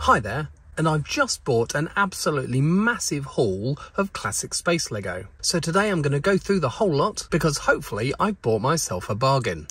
Hi there, and I've just bought an absolutely massive haul of classic space Lego. So today I'm going to go through the whole lot because hopefully I've bought myself a bargain.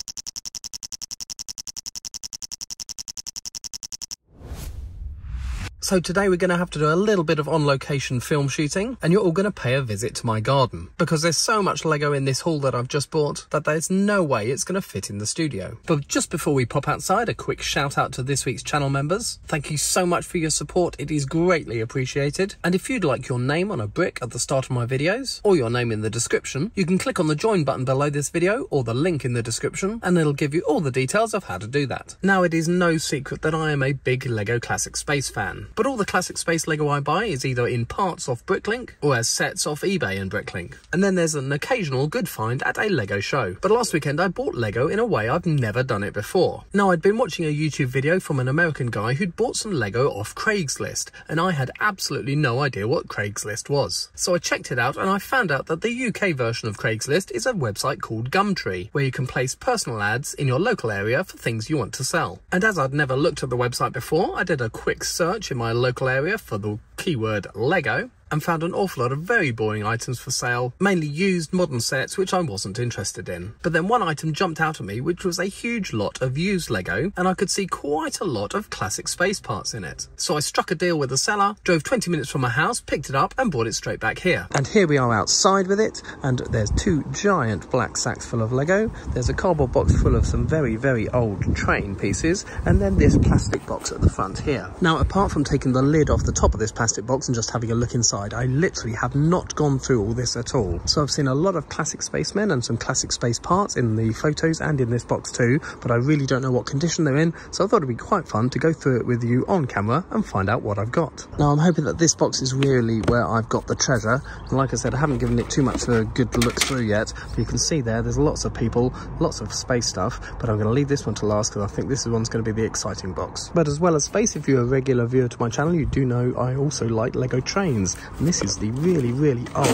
So today we're going to have to do a little bit of on-location film shooting, and you're all going to pay a visit to my garden, because there's so much Lego in this haul that I've just bought that there's no way it's going to fit in the studio. But just before we pop outside, a quick shout out to this week's channel members. Thank you so much for your support, it is greatly appreciated. And if you'd like your name on a brick at the start of my videos, or your name in the description, you can click on the join button below this video, or the link in the description, and it'll give you all the details of how to do that. Now, it is no secret that I am a big Lego Classic Space fan. But all the classic space Lego I buy is either in parts off Bricklink or as sets off eBay and Bricklink. And then there's an occasional good find at a Lego show. But last weekend I bought Lego in a way I've never done it before. Now, I'd been watching a YouTube video from an American guy who'd bought some Lego off Craigslist, and I had absolutely no idea what Craigslist was. So I checked it out, and I found out that the UK version of Craigslist is a website called GumTree, where you can place personal ads in your local area for things you want to sell. And as I'd never looked at the website before, I did a quick search in my local area for the keyword Lego and found an awful lot of very boring items for sale, mainly used modern sets which I wasn't interested in. But then one item jumped out at me, which was a huge lot of used Lego, and I could see quite a lot of classic space parts in it. So I struck a deal with the seller, drove 20 minutes from my house, picked it up and brought it straight back here. And here we are outside with it, and there's two giant black sacks full of Lego, there's a cardboard box full of some very, very old train pieces, and then this plastic box at the front here. Now, apart from taking the lid off the top of this plastic box and just having a look inside, I literally have not gone through all this at all. So I've seen a lot of classic spacemen and some classic space parts in the photos and in this box too, but I really don't know what condition they're in, so I thought it'd be quite fun to go through it with you on camera and find out what I've got. Now, I'm hoping that this box is really where I've got the treasure, and like I said, I haven't given it too much of a good look through yet, but you can see there's lots of people, lots of space stuff, but I'm going to leave this one to last because I think this one's going to be the exciting box. But as well as space, if you're a regular viewer to my channel, you do know I also like Lego trains. And this is the really, really old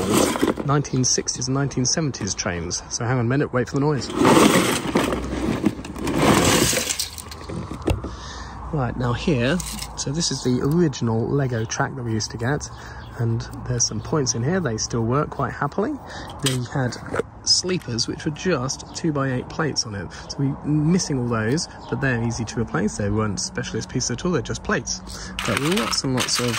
1960s and 1970s trains. So hang on a minute, wait for the noise. Right, now here, so this is the original Lego track that we used to get. And there's some points in here, they still work quite happily. They had sleepers which were just 2x8 plates on it, so we're missing all those, but they're easy to replace. They weren't specialist pieces at all, they're just plates. But lots and lots of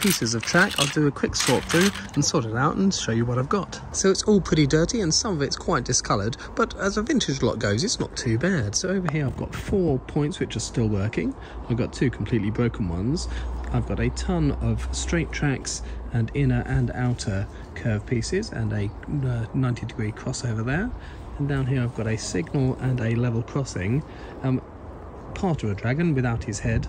pieces of track. I'll do a quick sort through and sort it out and show you what I've got. So it's all pretty dirty and some of it's quite discoloured, but as a vintage lot goes, it's not too bad. So over here I've got 4 points which are still working. I've got 2 completely broken ones. I've got a ton of straight tracks and inner and outer curve pieces and a 90-degree crossover there. And down here I've got a signal and a level crossing, part of a dragon without his head.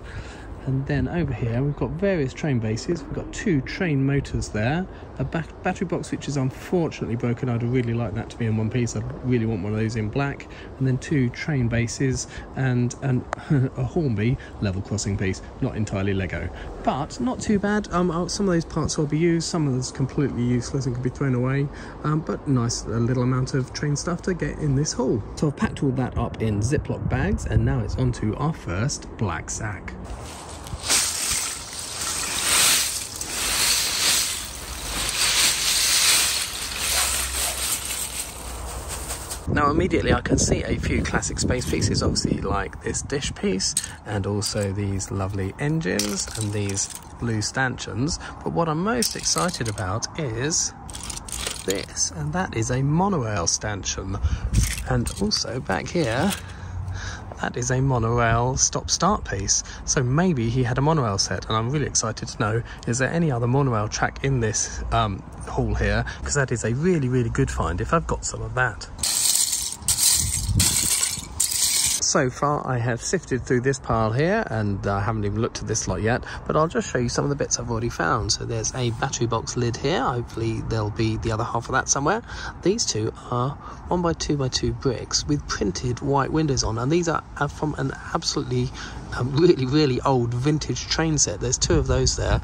And then over here we've got various train bases. We've got 2 train motors there, a battery box which is unfortunately broken. I'd really like that to be in one piece. I really want one of those in black. And then 2 train bases and a Hornby level crossing piece, not entirely Lego, but not too bad. Some of those parts will be used, some of those completely useless and can be thrown away, but nice little amount of train stuff to get in this haul. So I've packed all that up in Ziploc bags, and now it's on to our first black sack. Now immediately I can see a few classic space pieces, obviously like this dish piece and also these lovely engines and these blue stanchions, but what I'm most excited about is this, and that is a monorail stanchion. And also back here, that is a monorail stop-start piece. So maybe he had a monorail set, and I'm really excited to know, is there any other monorail track in this haul here? Because that is a really, really good find if I've got some of that. So far I have sifted through this pile here, and I haven't even looked at this lot yet, but I'll just show you some of the bits I've already found. So there's a battery box lid here, hopefully there'll be the other half of that somewhere. These two are 1x2x2 bricks with printed white windows on, and these are from an absolutely really old vintage train set. There's 2 of those there.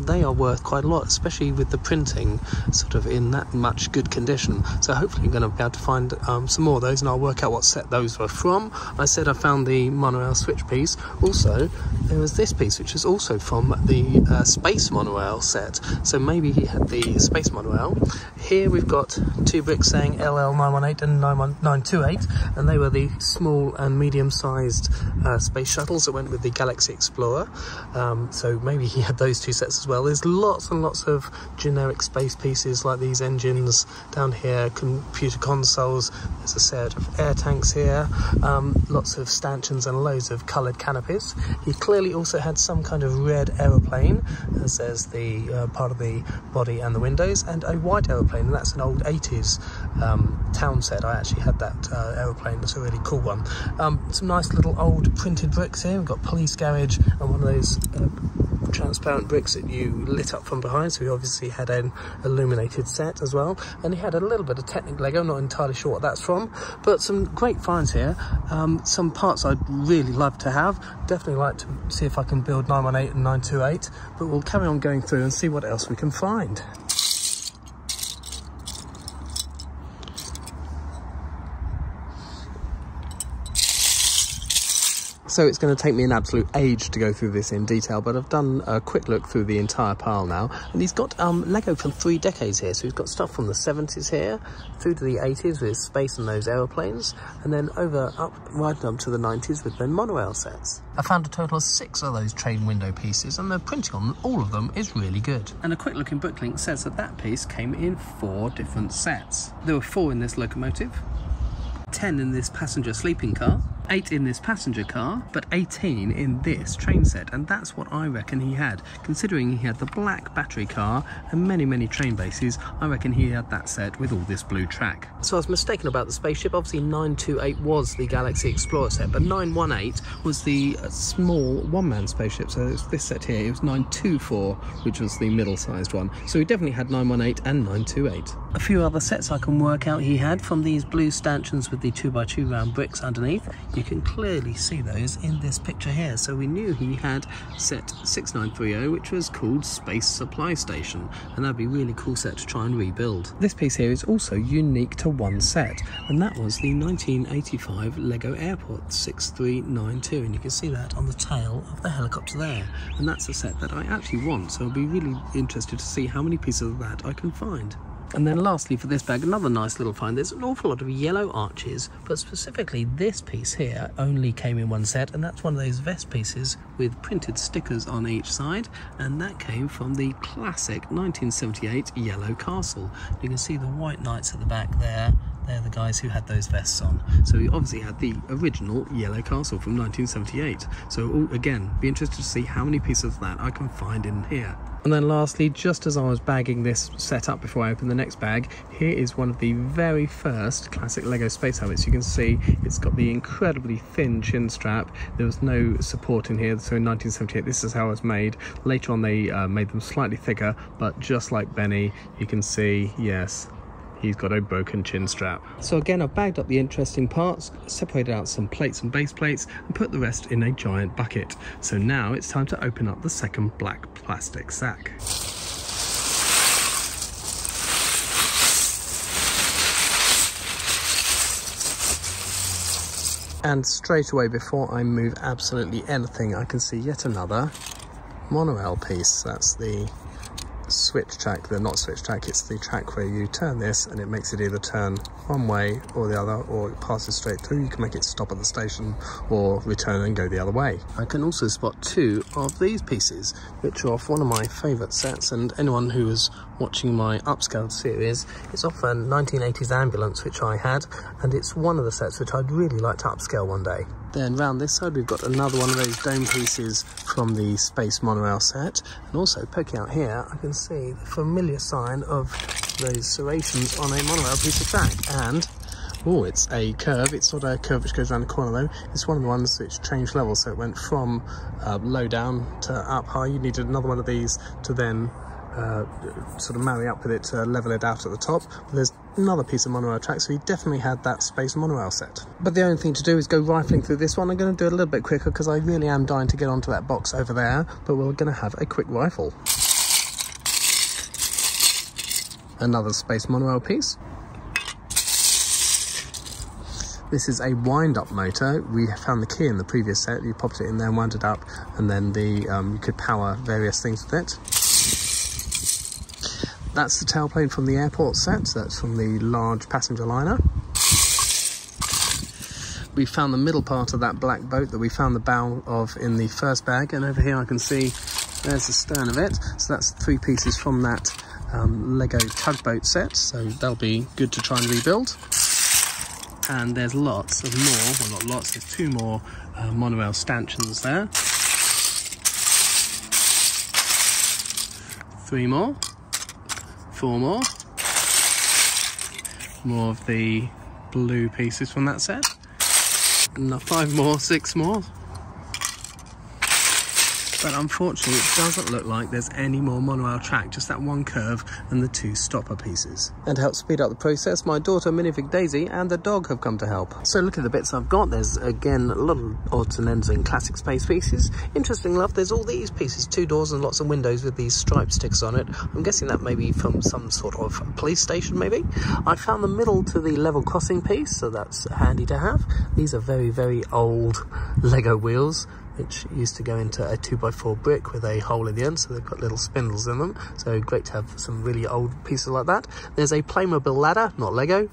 They are worth quite a lot, especially with the printing sort of in that much good condition. So hopefully I'm going to be able to find some more of those, and I'll work out what set those were from. I said I found the monorail switch piece. Also, there was this piece, which is also from the space monorail set. So maybe he had the space monorail. Here we've got 2 bricks saying LL918 and 928, and they were the small and medium-sized space shuttles that went with the Galaxy Explorer. So maybe he had those 2 sets as well. There's lots and lots of generic space pieces like these engines down here, computer consoles. There's a set of air tanks here, lots of stanchions and loads of coloured canopies. He clearly also had some kind of red aeroplane, as there's the part of the body and the windows, and a white aeroplane, and that's an old 80s town set. I actually had that aeroplane. That's a really cool one. Some nice little old printed bricks here. We've got police garage and one of those transparent bricks that you lit up from behind, so we obviously had an illuminated set as well. And he had a little bit of Technic Lego, not entirely sure what that's from, but some great finds here. Some parts I'd really love to have. Definitely like to see if I can build 918 and 928, but we'll carry on going through and see what else we can find. So it's going to take me an absolute age to go through this in detail, but I've done a quick look through the entire pile now, and he's got Lego from 3 decades here. So he's got stuff from the 70s here through to the 80s with space and those aeroplanes, and then right up to the 90s with the monorail sets. I found a total of 6 of those train window pieces, and the printing on all of them is really good. And a quick look in Booklink says that that piece came in 4 different sets. There were 4 in this locomotive, 10 in this passenger sleeping car, 8 in this passenger car, but 18 in this train set, and that's what I reckon he had. Considering he had the black battery car and many train bases, I reckon he had that set with all this blue track. So I was mistaken about the spaceship. Obviously 928 was the Galaxy Explorer set, but 918 was the small one-man spaceship. So it's this set here, it was 924, which was the middle-sized one. So he definitely had 918 and 928. A few other sets I can work out he had from these blue stanchions with the 2x2 round bricks underneath. You can clearly see those in this picture here. So we knew he had set 6930, which was called Space Supply Station, and that'd be a really cool set to try and rebuild. This piece here is also unique to one set, and that was the 1985 Lego Airport 6392, and you can see that on the tail of the helicopter there, and that's a set that I actually want, so I'll be really interested to see how many pieces of that I can find. And then lastly for this bag, another nice little find. There's an awful lot of yellow arches, but specifically this piece here only came in one set, and that's one of those vest pieces with printed stickers on each side, and that came from the classic 1978 yellow castle. You can see the white knights at the back there. They're the guys who had those vests on. So we obviously had the original yellow castle from 1978. So again, be interested to see how many pieces of that I can find in here. And then lastly, just as I was bagging this set up before I open the next bag, here is one of the very first classic Lego space helmets. You can see it's got the incredibly thin chin strap. There was no support in here, so in 1978 this is how it was made. Later on they made them slightly thicker, but just like Benny, you can see, yes, he's got a broken chin strap. So again, I've bagged up the interesting parts, separated out some plates and base plates, and put the rest in a giant bucket. So now it's time to open up the second black plastic sack. And straight away, before I move absolutely anything, I can see yet another monorail piece. That's the switch track, not switch track, it's the track where you turn this and it makes it either turn one way or the other, or it passes straight through. You can make it stop at the station or return and go the other way. I can also spot 2 of these pieces, which are off one of my favourite sets, and anyone who was watching my upscaled series, it's off a 1980s ambulance which I had, and it's one of the sets which I'd really like to upscale one day. Then round this side we've got another one of those dome pieces from the Space Monorail set, and also poking out here I can see the familiar sign of those serrations on a monorail piece of track. And oh, it's a curve. It's not a curve which goes around the corner though. It's one of the ones which changed levels, so it went from low down to up high. You needed another one of these to then sort of marry up with it to level it out at the top. But there's another piece of monorail track, so we definitely had that space monorail set. But the only thing to do is go rifling through this one. I'm going to do it a little bit quicker because I really am dying to get onto that box over there, but we're going to have a quick rifle. Another space monorail piece. This is a wind-up motor. We found the key in the previous set. You popped it in there and wound it up, and then you could power various things with it. That's the tailplane from the airport set. That's from the large passenger liner. We found the middle part of that black boat that we found the bow of in the first bag, and over here I can see there's the stern of it. So that's 3 pieces from that Lego tugboat set, so they'll be good to try and rebuild. And there's lots of more, well not lots, there's 2 more monorail stanchions there. 3 more. 4 more. More of the blue pieces from that set. And 5 more, 6 more. But unfortunately it doesn't look like there's any more monorail track, just that one curve and the 2 stopper pieces. And to help speed up the process, my daughter Minifig Daisy and the dog have come to help. So look at the bits I've got. There's again a lot of odds and ends and classic space pieces. Interesting enough, there's all these pieces, 2 doors and lots of windows with these stripe stickers on it. I'm guessing that may be from some sort of police station maybe. I found the middle to the level crossing piece, so that's handy to have. These are very, very old Lego wheels, which used to go into a 2x4 brick with a hole in the end, so they've got little spindles in them. So great to have some really old pieces like that. There's a Playmobil ladder, not Lego.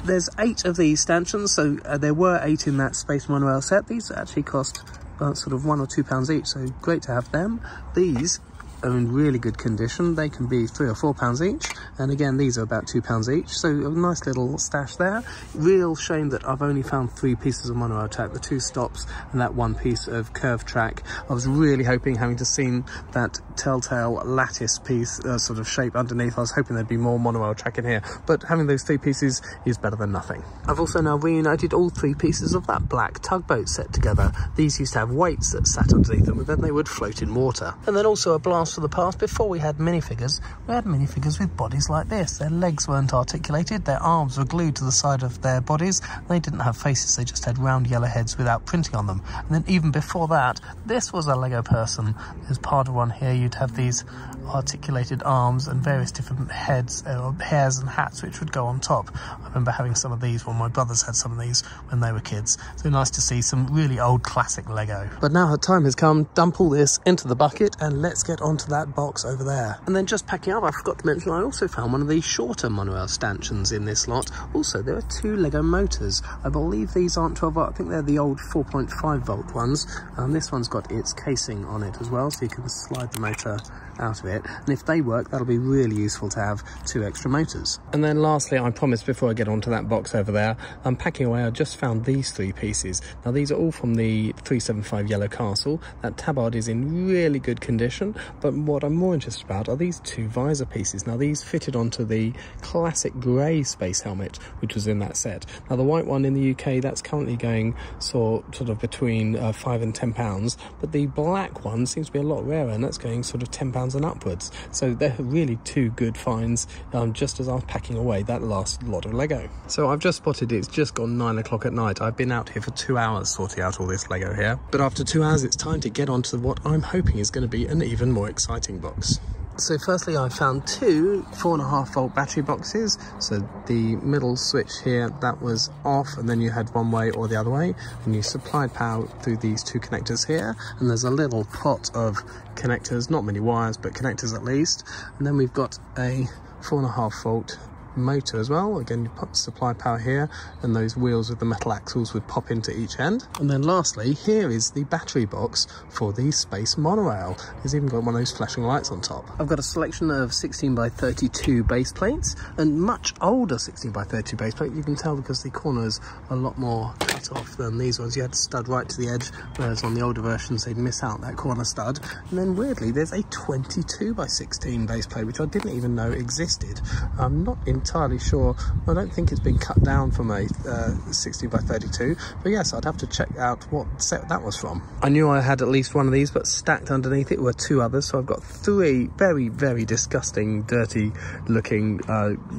There's 8 of these stanchions, so there were 8 in that space monorail set. These actually cost about sort of £1 or £2 each, so great to have them. These are in really good condition. They can be £3 or £4 each, and again these are about £2 each, so a nice little stash there. Real shame that I've only found 3 pieces of monorail track, the 2 stops and that 1 piece of curved track. I was really hoping, having just seen that telltale lattice piece sort of shape underneath, I was hoping there'd be more monorail track in here, but having those 3 pieces is better than nothing. I've also now reunited all 3 pieces of that black tugboat set together. These used to have weights that sat underneath them, and then they would float in water. And then also a blast for the past, before we had minifigures, we had minifigures with bodies like this. Their legs weren't articulated, their arms were glued to the side of their bodies, and they didn't have faces, they just had round yellow heads without printing on them. And then even before that, this was a Lego person. There's part of one here, you'd have these articulated arms and various different heads, hairs and hats which would go on top. I remember having some of these, well my brothers had some of these when they were kids. So nice to see some really old classic Lego. But now the time has come, dump all this into the bucket and let's get onto that box over there. And then just packing up, I forgot to mention I also found one of these shorter monorail stanchions in this lot. Also there are 2 Lego motors. I believe these aren't 12 volt, I think they're the old 4.5 volt ones. And this one's got its casing on it as well, so you can slide the motor out of it, and if they work that'll be really useful to have 2 extra motors. And then lastly, I promised before I get onto that box over there, I'm packing away, I just found these 3 pieces. Now these are all from the 375 Yellow Castle. That tabard is in really good condition, but what I'm more interested about are these 2 visor pieces. Now these fitted onto the classic grey space helmet which was in that set. Now the white one in the UK, that's currently going sort of between £5 and £10, but the black one seems to be a lot rarer, and that's going sort of £10 and upwards. So they're really 2 good finds just as I was packing away that last lot of Lego. So I've just spotted it's just gone 9 o'clock at night. I've been out here for 2 hours sorting out all this Lego here, but after 2 hours it's time to get onto what I'm hoping is going to be an even more exciting box. So firstly I found 2 4.5 volt battery boxes. So the middle switch here, that was off, and then you had one way or the other way, and you supplied power through these 2 connectors here, and there's a little pot of connectors, not many wires but connectors at least. And then we've got a 4.5 volt motor as well. Again, you put supply power here, and those wheels with the metal axles would pop into each end. And then lastly, here is the battery box for the space monorail. It's even got one of those flashing lights on top. I've got a selection of 16x32 base plates, and much older 16x32 base plate. You can tell because the corners are a lot more cut cut off than these ones. You had to stud right to the edge, whereas on the older versions they'd miss out that corner stud. And then weirdly there's a 22x16 base plate, which I didn't even know existed. I'm not entirely sure. I don't think it's been cut down from a 16x32, but yes, I'd have to check out what set that was from. I knew I had at least one of these, but stacked underneath it were two others, so I've got three very, very disgusting, dirty looking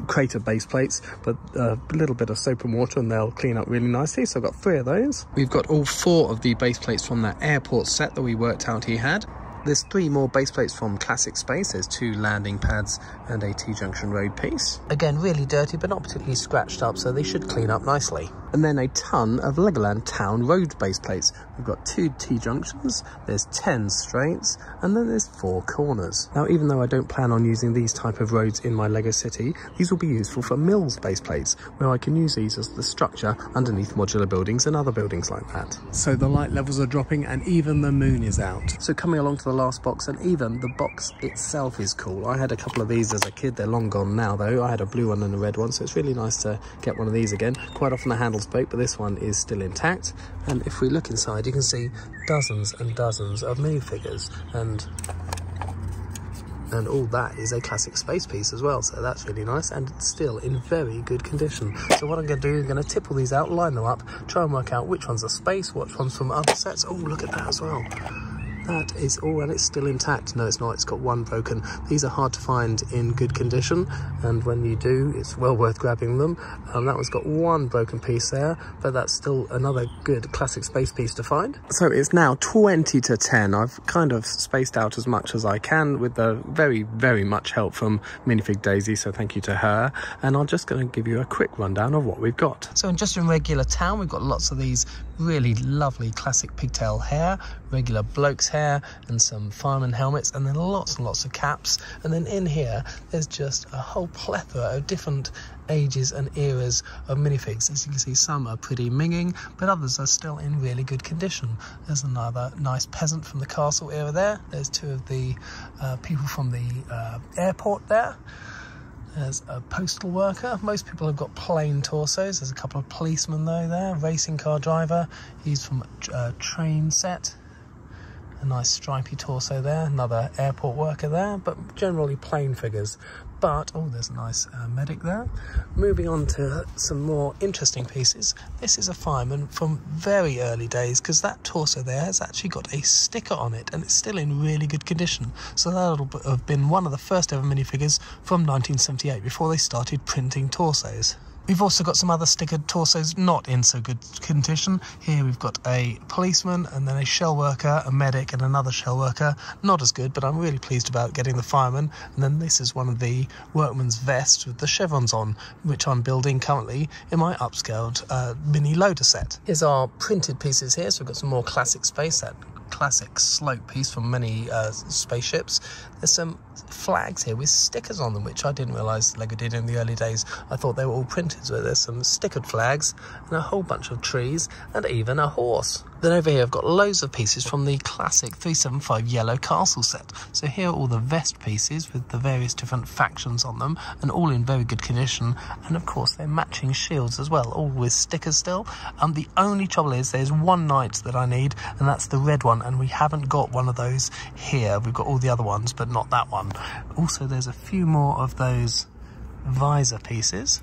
crater base plates, but a little bit of soap and water and they'll clean up really nicely. So I've got three of those. We've got all four of the base plates from that airport set that we worked out he had. There's three more base plates from Classic Space. There's two landing pads and a T-junction road piece. Again, really dirty, but not particularly scratched up, so they should clean up nicely. And then a ton of Legoland Town road base plates. We've got two T-junctions, there's 10 straights, and then there's 4 corners. Now, even though I don't plan on using these type of roads in my Lego city, these will be useful for Mills base plates, where I can use these as the structure underneath modular buildings and other buildings like that. So the light levels are dropping and even the moon is out. So coming along to the last box, and even the box itself is cool. I had a couple of these as a kid. They're long gone now though. I had a blue one and a red one, so it's really nice to get one of these again. Quite often the handles break, but this one is still intact. And if we look inside, you can see dozens and dozens of minifigures, and all that is a Classic Space piece as well, so that's really nice, and it's still in very good condition. So what I'm going to do is I'm going to tip all these out, line them up, try and work out which ones are Space, which ones from other sets. Oh, look at that as well. That is all, and it's still intact. No, it's not. It's got one broken. These are hard to find in good condition, and when you do, it's well worth grabbing them. That one's got one broken piece there, but that's still another good Classic Space piece to find. So it's now 20 to 10. I've kind of spaced out as much as I can with the very, very much help from Minifig Daisy, so thank you to her. And I'm just going to give you a quick rundown of what we've got. So just in regular town, we've got lots of these really lovely classic pigtail hair, regular bloke's hair, and some fireman helmets, and then lots and lots of caps. And then in here there's just a whole plethora of different ages and eras of minifigs. As you can see, some are pretty minging, but others are still in really good condition. There's another nice peasant from the castle era there. There's two of the people from the airport there. There's a postal worker. Most people have got plain torsos. There's a couple of policemen though there. Racing car driver. He's from a train set. A nice stripy torso there. Another airport worker there, but generally plain figures. But, oh, there's a nice medic there. Moving on to some more interesting pieces. This is a fireman from very early days, because that torso there has actually got a sticker on it, and it's still in really good condition. So that'll have been one of the first ever minifigures from 1978, before they started printing torsos. We've also got some other stickered torsos not in so good condition. Here we've got a policeman, and then a shell worker, a medic, and another shell worker. Not as good, but I'm really pleased about getting the fireman. And then this is one of the workman's vests with the chevrons on, which I'm building currently in my upscaled mini loader set. Here's our printed pieces here. So we've got some more Classic Space, that classic slope piece from many spaceships. There's some flags here with stickers on them, which I didn't realise Lego did in the early days. I thought they were all printed, so there's some stickered flags and a whole bunch of trees and even a horse. Then over here I've got loads of pieces from the classic 375 yellow castle set. So here are all the vest pieces with the various different factions on them, and all in very good condition. And of course they're matching shields as well, all with stickers still. The only trouble is there's one knight that I need, and that's the red one, and we haven't got one of those here. We've got all the other ones, but not that one. Also, there's a few more of those visor pieces,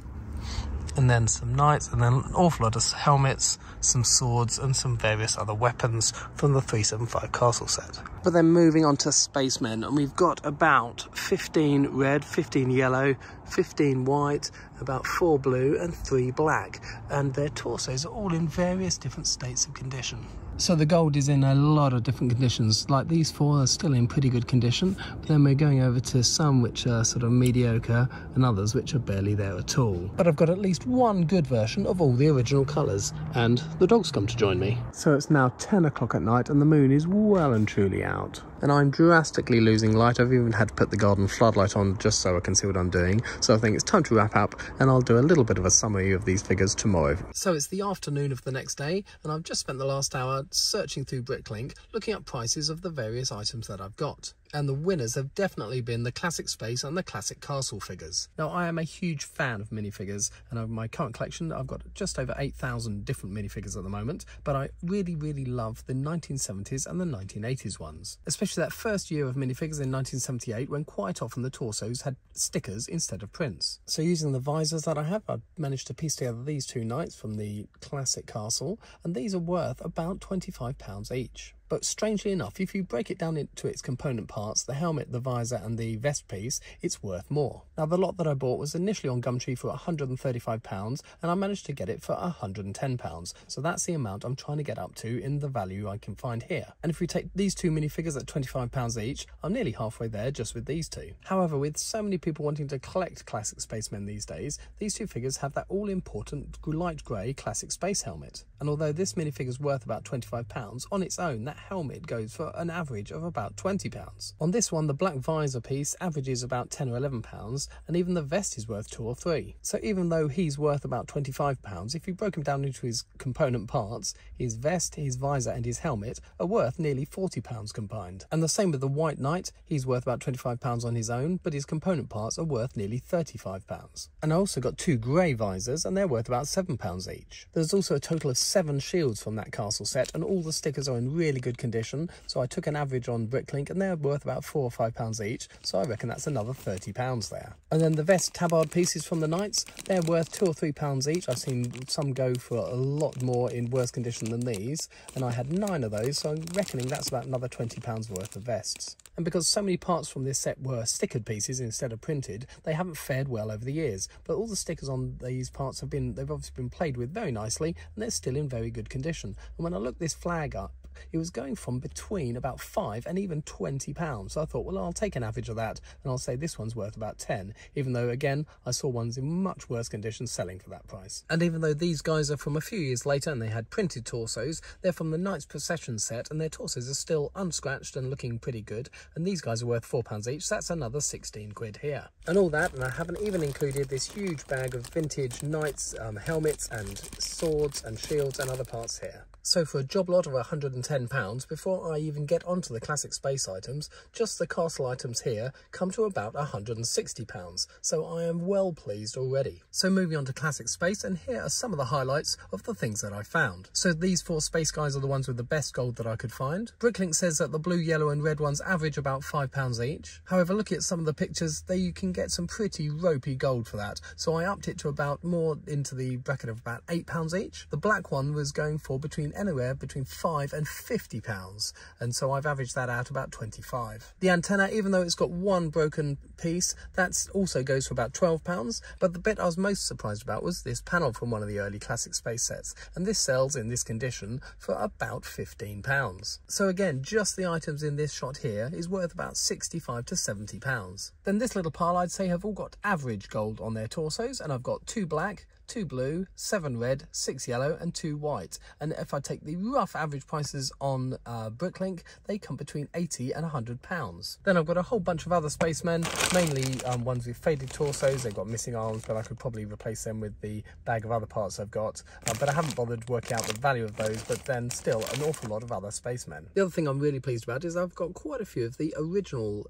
and then some knights, and then an awful lot of helmets, some swords, and some various other weapons from the 375 castle set. But then moving on to spacemen, and we've got about 15 red, 15 yellow, 15 white, about 4 blue, and 3 black, and their torsos are all in various different states of condition. So the gold is in a lot of different conditions. Like these 4 are still in pretty good condition, but then we're going over to some which are sort of mediocre and others which are barely there at all. But I've got at least one good version of all the original colours, and the dog's come to join me. So it's now 10 o'clock at night and the moon is well and truly out. And I'm drastically losing light. I've even had to put the garden floodlight on just so I can see what I'm doing. So I think it's time to wrap up, and I'll do a little bit of a summary of these figures tomorrow. So it's the afternoon of the next day, and I've just spent the last hour started searching through Bricklink, looking up prices of the various items that I've got. And the winners have definitely been the Classic Space and the Classic Castle figures. Now, I am a huge fan of minifigures, and of my current collection, I've got just over 8,000 different minifigures at the moment, but I really, really love the 1970s and the 1980s ones. Especially that first year of minifigures in 1978, when quite often the torsos had stickers instead of prints. So using the visors that I have, I've managed to piece together these two knights from the Classic Castle, and these are worth about £25 each. But strangely enough, if you break it down into its component parts, the helmet, the visor and the vest piece, it's worth more. Now, the lot that I bought was initially on GumTree for £135, and I managed to get it for £110. So that's the amount I'm trying to get up to in the value I can find here. And if we take these two minifigures at £25 each, I'm nearly halfway there just with these two. However, with so many people wanting to collect classic spacemen these days, these two figures have that all-important light grey classic space helmet. And although this minifigure is worth about £25, on its own, that helmet goes for an average of about £20. On this one, the black visor piece averages about £10 or £11, and even the vest is worth £2 or £3. So even though he's worth about £25, if you broke him down into his component parts, his vest, his visor and his helmet are worth nearly £40 combined. And the same with the White Knight, he's worth about £25 on his own, but his component parts are worth nearly £35. And I also got two grey visors, and they're worth about £7 each. There's also a total of 7 shields from that castle set, and all the stickers are in really good condition, so I took an average on Bricklink, and they're worth about £4 or £5 each, so I reckon that's another £30 there. And then the vest tabard pieces from the Knights, they're worth £2 or £3 each. I've seen some go for a lot more in worse condition than these, and I had 9 of those, so I'm reckoning that's about another £20 worth of vests. And because so many parts from this set were stickered pieces instead of printed, they haven't fared well over the years. But all the stickers on these parts they've obviously been played with very nicely, and they're still in very good condition. And when I looked this flag up, it was going from between about £5 and even £20. So I thought, well, I'll take an average of that, and I'll say this one's worth about 10, even though, again, I saw ones in much worse condition selling for that price. And even though these guys are from a few years later and they had printed torsos, they're from the Knights Procession set, and their torsos are still unscratched and looking pretty good, and these guys are worth £4 each, so that's another 16 quid here. And all that, and I haven't even included this huge bag of vintage Knights helmets and swords and shields and other parts here. So for a job lot of £110, before I even get onto the classic space items, just the castle items here come to about £160, so I am well pleased already. So moving on to classic space, and here are some of the highlights of the things that I found. So these 4 space guys are the ones with the best gold that I could find. Bricklink says that the blue, yellow and red ones average about £5 each. However, looking at some of the pictures, there you can get some pretty ropey gold for that, so I upped it to about more into the bracket of about £8 each. The black one was going for anywhere between £5 and £50, and so I've averaged that out about 25. The antenna, even though it's got one broken piece, that also goes for about £12, but the bit I was most surprised about was this panel from one of the early classic space sets, and this sells in this condition for about £15. So again, just the items in this shot here is worth about £65 to £70. Then this little pile, I'd say, have all got average gold on their torsos, and I've got 2 black, 2 blue, 7 red, 6 yellow and 2 white. And if I take the rough average prices on Bricklink, they come between £80 and £100. Then I've got a whole bunch of other spacemen, mainly ones with faded torsos. They've got missing arms, but I could probably replace them with the bag of other parts I've got. But I haven't bothered working out the value of those, but then still an awful lot of other spacemen. The other thing I'm really pleased about is I've got quite a few of the original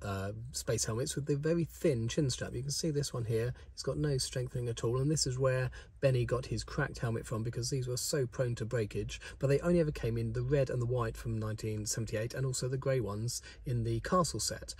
space helmets with the very thin chin strap. You can see this one here, it's got no strengthening at all, and this is where Benny got his cracked helmet from, because these were so prone to breakage, but they only ever came in the red and the white from 1978, and also the grey ones in the castle set.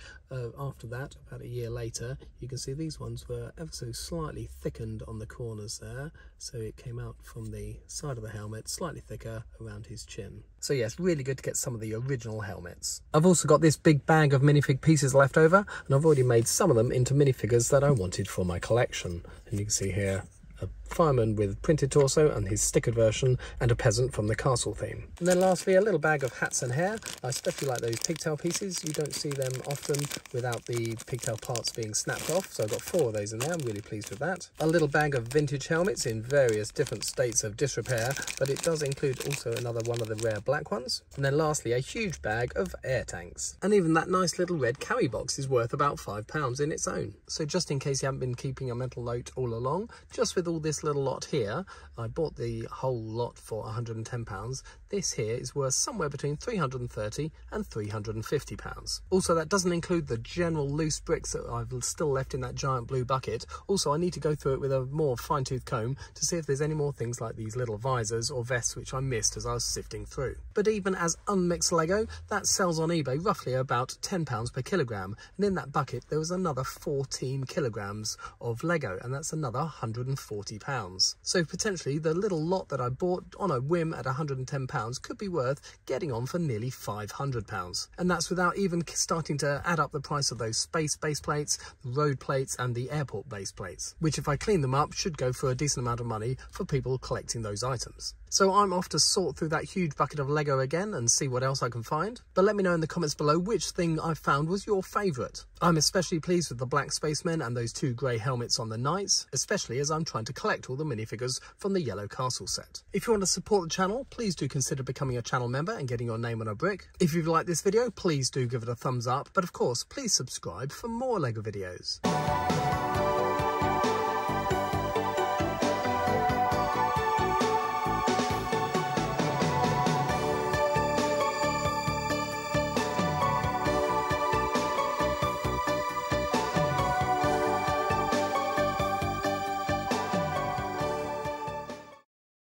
After that, about a year later, you can see these ones were ever so slightly thickened on the corners there, so it came out from the side of the helmet slightly thicker around his chin. So yes, really good to get some of the original helmets. I've also got this big bag of minifig pieces left over, and I've already made some of them into minifigures that I wanted for my collection. And you can see here a fireman with printed torso and his stickered version, and a peasant from the castle theme. And then lastly, a little bag of hats and hair. I especially like those pigtail pieces. You don't see them often without the pigtail parts being snapped off, so I've got 4 of those in there. I'm really pleased with that. A little bag of vintage helmets in various different states of disrepair, but it does include also another one of the rare black ones. And then lastly, a huge bag of air tanks. And even that nice little red carry box is worth about £5 in its own. So just in case you haven't been keeping a mental note all along, just with all this this little lot here, I bought the whole lot for £110. This here is worth somewhere between £330 and £350. Also, that doesn't include the general loose bricks that I've still left in that giant blue bucket. Also, I need to go through it with a more fine-tooth comb to see if there's any more things like these little visors or vests which I missed as I was sifting through. But even as unmixed Lego, that sells on eBay roughly about £10 per kilogram, and in that bucket there was another 14 kilograms of Lego, and that's another £140. So potentially the little lot that I bought on a whim at £110 could be worth getting on for nearly £500. And that's without even starting to add up the price of those space base plates, the road plates and the airport base plates, which if I clean them up should go for a decent amount of money for people collecting those items. So I'm off to sort through that huge bucket of Lego again and see what else I can find. But let me know in the comments below which thing I found was your favourite. I'm especially pleased with the black spacemen and those 2 grey helmets on the knights, especially as I'm trying to collect all the minifigures from the yellow castle set. If you want to support the channel, please do consider becoming a channel member and getting your name on a brick. If you've liked this video, please do give it a thumbs up, but of course please subscribe for more Lego videos.